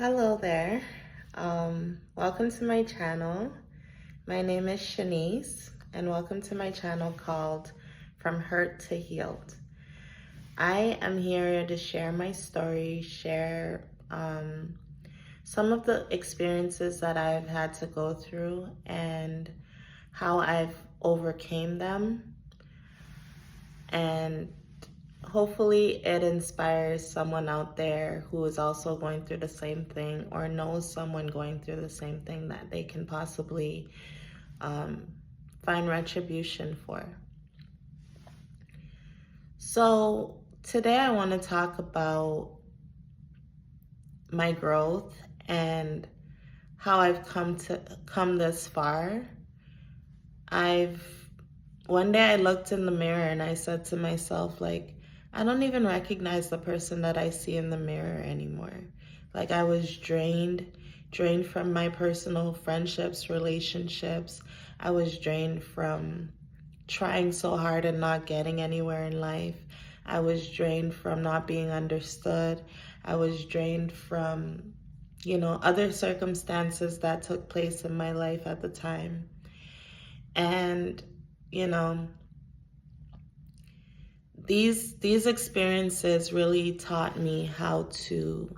Hello there. Welcome to my channel. My name is Shanice, and welcome to my channel called From Hurt to Healed. I am here to share my story, share some of the experiences that I've had to go through and how I've overcame them, and hopefully it inspires someone out there who is also going through the same thing or knows someone going through the same thing that they can possibly find retribution for. So today I want to talk about my growth and how I've come this far. One day I looked in the mirror and I said to myself, like, I don't even recognize the person that I see in the mirror anymore. Like, I was drained from my personal friendships, relationships. I was drained from trying so hard and not getting anywhere in life. I was drained from not being understood. I was drained from, other circumstances that took place in my life at the time. And, you know, these experiences really taught me how to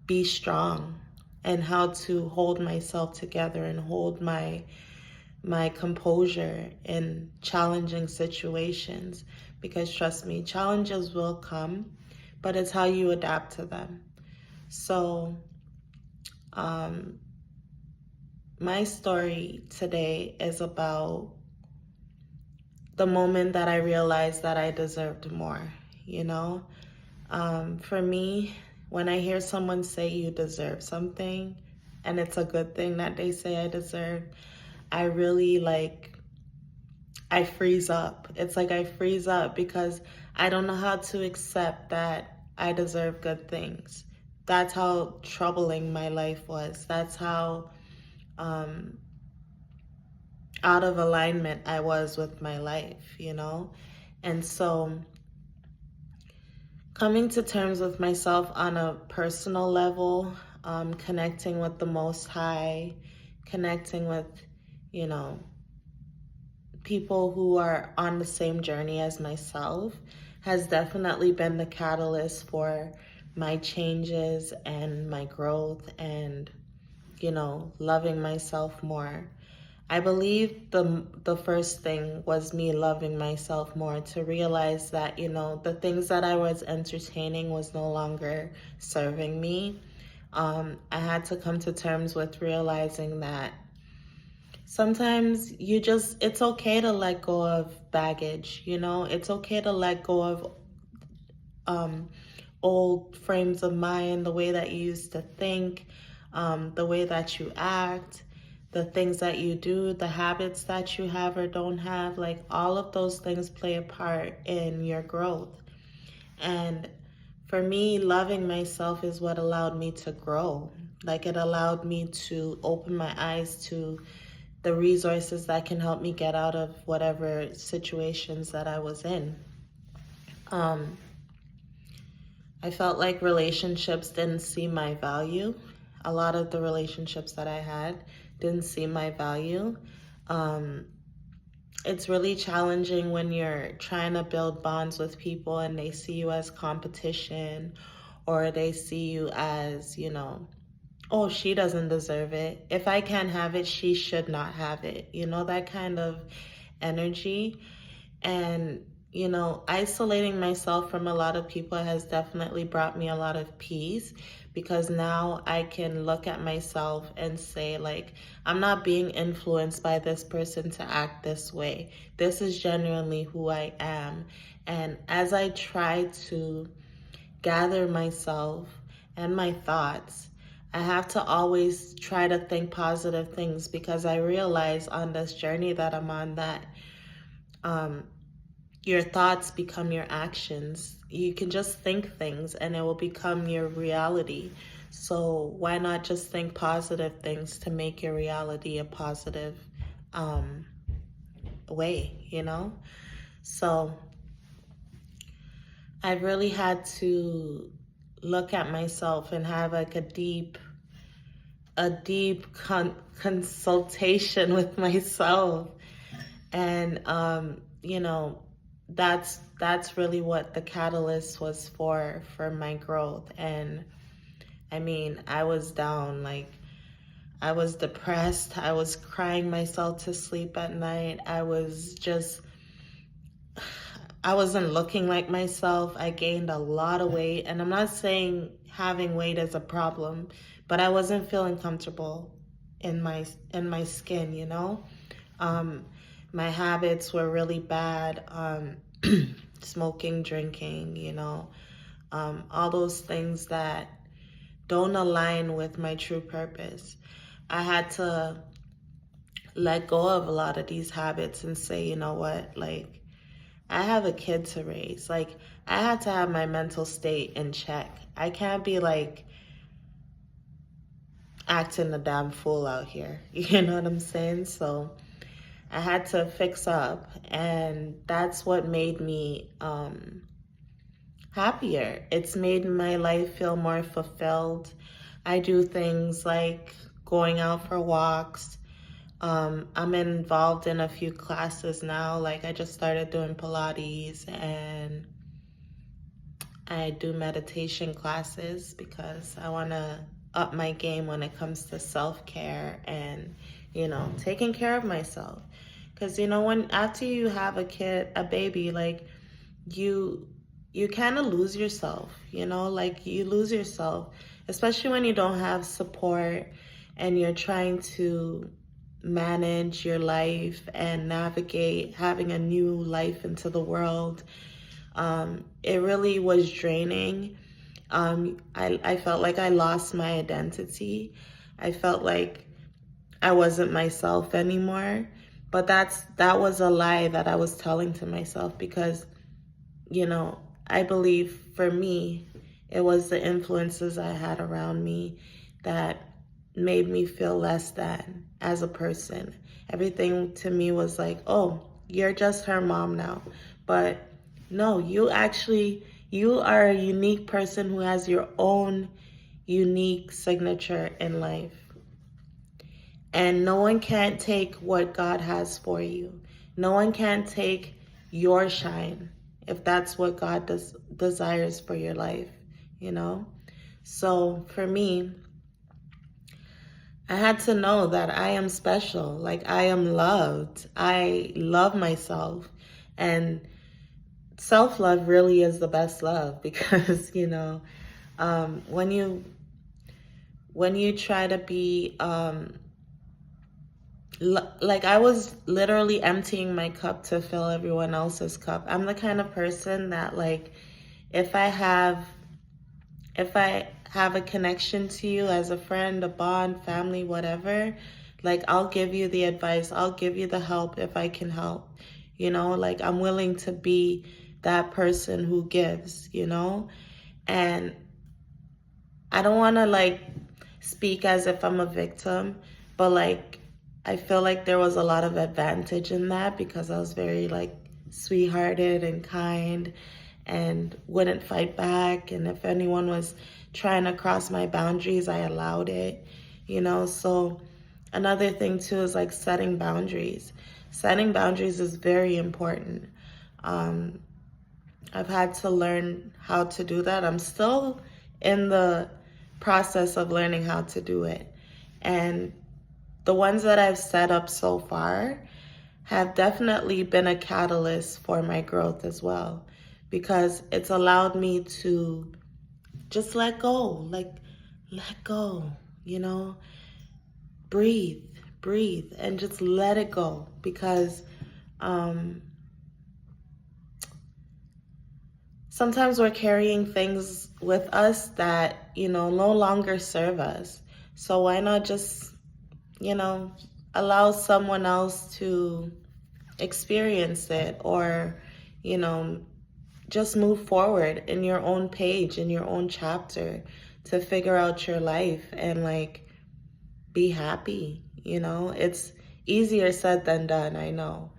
be strong and how to hold myself together and hold my composure in challenging situations, because trust me, challenges will come, but it's how you adapt to them. So my story today is about the moment that I realized that I deserved more, For me, when I hear someone say you deserve something, and it's a good thing that they say I deserve, I really I freeze up. It's like I freeze up because I don't know how to accept that I deserve good things. That's how troubling my life was. That's how out of alignment I was with my life, And so coming to terms with myself on a personal level, connecting with the Most High, connecting with, people who are on the same journey as myself has definitely been the catalyst for my changes and my growth and, loving myself more. I believe the first thing was me loving myself more, to realize that, the things that I was entertaining was no longer serving me. I had to come to terms with realizing that sometimes it's okay to let go of baggage, It's okay to let go of old frames of mind, the way that you used to think, the way that you act, the things that you do, the habits that you have or don't have. Like, all of those things play a part in your growth. And for me, loving myself is what allowed me to grow. Like, it allowed me to open my eyes to the resources that can help me get out of whatever situations that I was in. I felt like relationships didn't see my value. A lot of the relationships that I had didn't see my value. It's really challenging when you're trying to build bonds with people and they see you as competition, or they see you as, oh, she doesn't deserve it. If I can't have it, she should not have it. That kind of energy. And, isolating myself from a lot of people has definitely brought me a lot of peace, because now I can look at myself and say, like, I'm not being influenced by this person to act this way. This is genuinely who I am. And as I try to gather myself and my thoughts, I have to always try to think positive things, because I realize on this journey that I'm on that your thoughts become your actions. You can just think things and it will become your reality. So why not just think positive things to make your reality a positive way, So I've really had to look at myself and have like a deep a deep consultation with myself. And you know, that's really what the catalyst was for my growth. And I mean, I was down, like I was depressed, I was crying myself to sleep at night, I wasn't looking like myself. I gained a lot of weight, and I'm not saying having weight is a problem, but I wasn't feeling comfortable in my skin, you know? Um, my habits were really bad. Smoking, drinking, you know, all those things that don't align with my true purpose. I had to let go of a lot of these habits and say, you know what, like, I have a kid to raise. Like, I had to have my mental state in check. I can't be like acting a damn fool out here. You know what I'm saying? So I had to fix up, and that's what made me happier. It's made my life feel more fulfilled. I do things like going out for walks. I'm involved in a few classes now. Like, I just started doing Pilates, and I do meditation classes because I want to up my game when it comes to self-care and, you know, taking care of myself. Because, you know, when after you have a baby, like, you kind of lose yourself, you know, like you lose yourself, especially when you don't have support and you're trying to manage your life and navigate having a new life into the world. It really was draining. I felt like I lost my identity. I felt like I wasn't myself anymore. But that was a lie that I was telling to myself because, you know, I believe for me, it was the influences I had around me that made me feel less than as a person. Everything to me was like, oh, you're just her mom now. But no, you are a unique person who has your own unique signature in life. And no one can't take what God has for you. No one can take your shine if that's what God desires for your life, you know? So for me, I had to know that I am special, like I am loved. I love myself. And self-love really is the best love because, you know, when you try to be, like I was literally emptying my cup to fill everyone else's cup. I'm the kind of person that, like, if I have a connection to you as a friend, a bond, family, whatever, like I'll give you the advice, I'll give you the help if I can help. You know, like I'm willing to be that person who gives, you know? And I don't want to like speak as if I'm a victim, but like I feel like there was a lot of advantage in that because I was very like sweethearted and kind and wouldn't fight back. And if anyone was trying to cross my boundaries, I allowed it, you know? So another thing too is like setting boundaries. Setting boundaries is very important. I've had to learn how to do that. I'm still in the process of learning how to do it. And the ones that I've set up so far have definitely been a catalyst for my growth as well, because it's allowed me to just let go, like let go, you know, breathe, and just let it go because sometimes we're carrying things with us that, you know, no longer serve us. So why not just, you know, allow someone else to experience it or, you know, just move forward in your own page, in your own chapter to figure out your life and like be happy, you know? It's easier said than done, I know.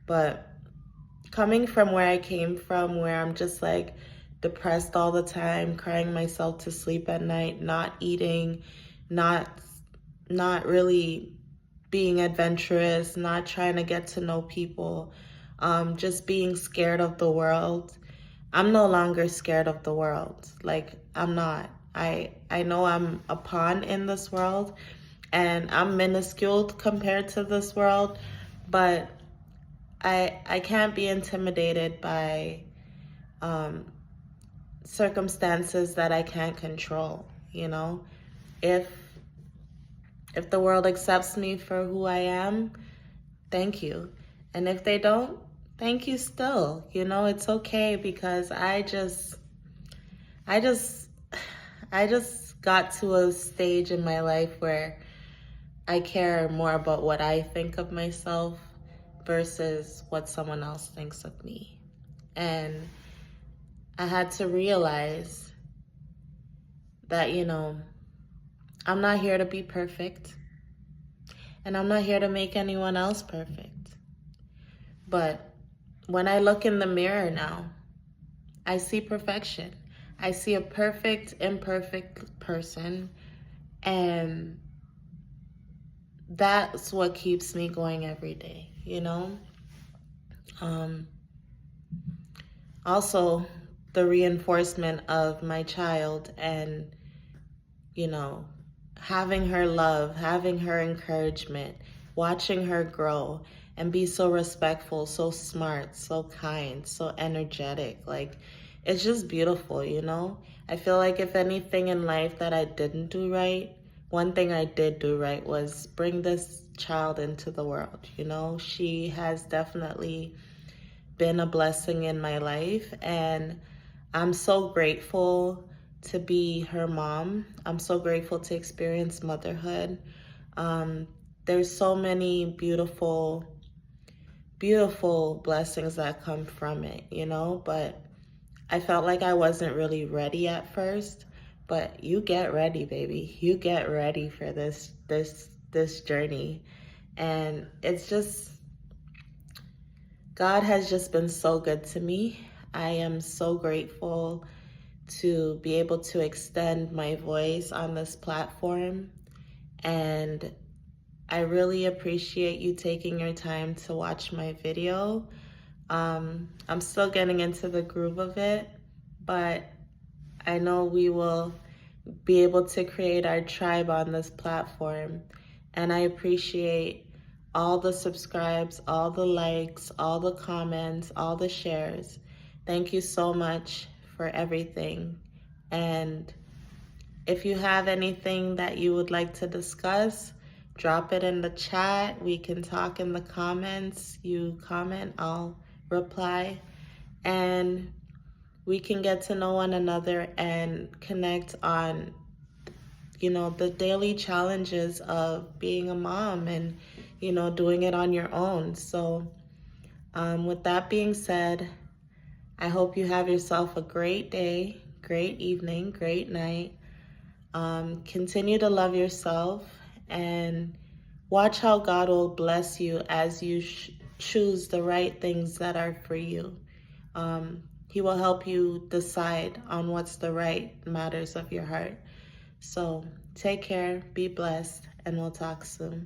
But coming from where I came from, where I'm just like depressed all the time, crying myself to sleep at night, not eating, not not really being adventurous, not trying to get to know people, just being scared of the world. I'm no longer scared of the world. Like, I'm not. I know I'm a pawn in this world, and I'm minuscule compared to this world, but I can't be intimidated by circumstances that I can't control, you know? If if the world accepts me for who I am, thank you. And if they don't, thank you still. You know, it's okay, because I just I just got to a stage in my life where I care more about what I think of myself versus what someone else thinks of me. And I had to realize that, I'm not here to be perfect, and I'm not here to make anyone else perfect. But when I look in the mirror now, I see perfection. I see a perfect, imperfect person, and that's what keeps me going every day, Also, the reinforcement of my child, and you know, having her love, having her encouragement, watching her grow and be so respectful, so smart, so kind, so energetic. Like, it's just beautiful, I feel like if anything in life that I didn't do right, one thing I did do right was bring this child into the world, She has definitely been a blessing in my life, and I'm so grateful to be her mom. I'm so grateful to experience motherhood. There's so many beautiful, beautiful blessings that come from it, but I felt like I wasn't really ready at first. But you get ready, baby. You get ready for this journey. And it's just, God has just been so good to me. I am so grateful to be able to extend my voice on this platform. And I really appreciate you taking your time to watch my video. I'm still getting into the groove of it, but I know we will be able to create our tribe on this platform. And I appreciate all the subscribes, all the likes, all the comments, all the shares. Thank you so much for everything. And if you have anything that you would like to discuss, drop it in the chat. We can talk in the comments. You comment, I'll reply. And we can get to know one another and connect on, the daily challenges of being a mom and, doing it on your own. So with that being said, I hope you have yourself a great day, great evening, great night. Continue to love yourself and watch how God will bless you as you choose the right things that are for you. He will help you decide on what's the right matters of your heart. So take care, be blessed, and we'll talk soon.